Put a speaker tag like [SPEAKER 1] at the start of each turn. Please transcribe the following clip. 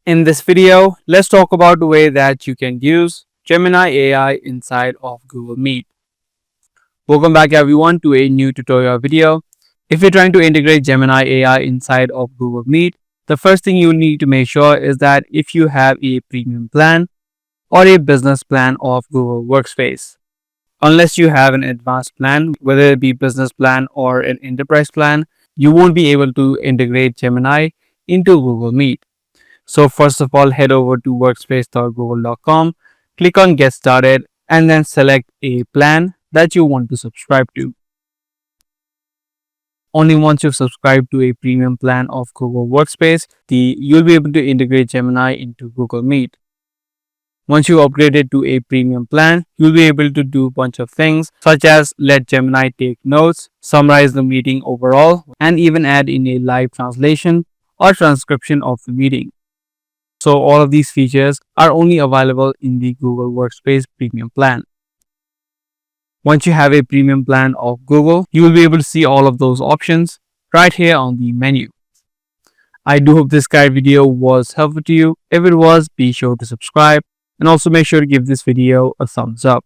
[SPEAKER 1] In this video, let's talk about the way that you can use Gemini AI inside of Google Meet. Welcome back everyone to a new tutorial video. If you're trying to integrate Gemini AI inside of Google Meet, the first thing you need to make sure is that if you have a premium plan or a business plan of Google Workspace. Unless you have an advanced plan, whether it be business plan or an enterprise plan, you won't be able to integrate Gemini into Google Meet. So first of all, head over to workspace.google.com, click on get started and then select a plan that you want to subscribe to. Only once you've subscribed to a premium plan of Google Workspace, you'll be able to integrate Gemini into Google Meet. Once you upgrade it to a premium plan, you'll be able to do a bunch of things such as let Gemini take notes, summarize the meeting overall, and even add in a live translation or transcription of the meeting. So all of these features are only available in the Google Workspace premium plan. Once you have a premium plan of Google, you will be able to see all of those options right here on the menu. I do hope this guide video was helpful to you. If it was, be sure to subscribe and also make sure to give this video a thumbs up.